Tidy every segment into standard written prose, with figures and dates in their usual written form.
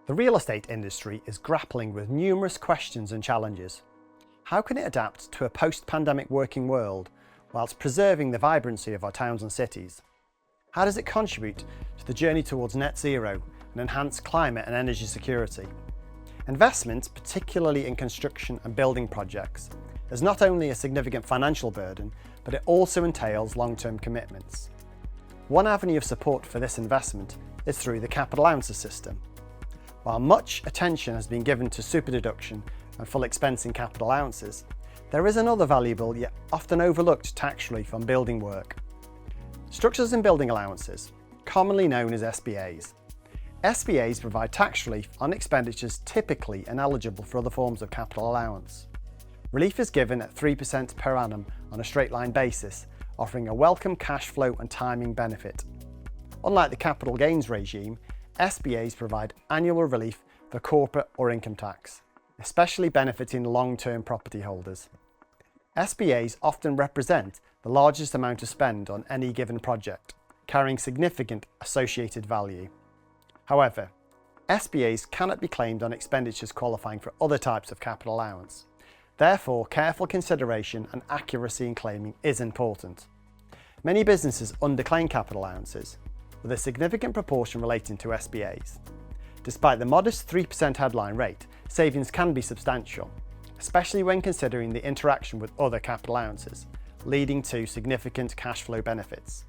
The real estate industry is grappling with numerous questions and challenges. How can it adapt to a post-pandemic working world whilst preserving the vibrancy of our towns and cities? How does it contribute to the journey towards net zero and enhance climate and energy security? Investment, particularly in construction and building projects, is not only a significant financial burden, but it also entails long-term commitments. One avenue of support for this investment is through the capital allowances system. While much attention has been given to super deduction and full expensing capital allowances, there is another valuable yet often overlooked tax relief on building work. Structures and building allowances, commonly known as SBAs. SBAs provide tax relief on expenditures typically ineligible for other forms of capital allowance. Relief is given at 3% per annum on a straight line basis, offering a welcome cash flow and timing benefit. Unlike the capital gains regime, SBAs provide annual relief for corporate or income tax, especially benefiting long-term property holders. SBAs often represent the largest amount to spend on any given project, carrying significant associated value. However, SBAs cannot be claimed on expenditures qualifying for other types of capital allowance. Therefore, careful consideration and accuracy in claiming is important. Many businesses underclaim capital allowances, with a significant proportion relating to SBAs. Despite the modest 3% headline rate, savings can be substantial, especially when considering the interaction with other capital allowances, leading to significant cash flow benefits.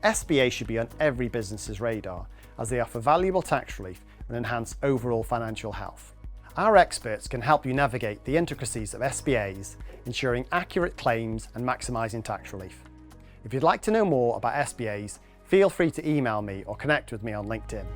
SBAs should be on every business's radar, as they offer valuable tax relief and enhance overall financial health. Our experts can help you navigate the intricacies of SBAs, ensuring accurate claims and maximising tax relief. If you'd like to know more about SBAs, feel free to email me or connect with me on LinkedIn.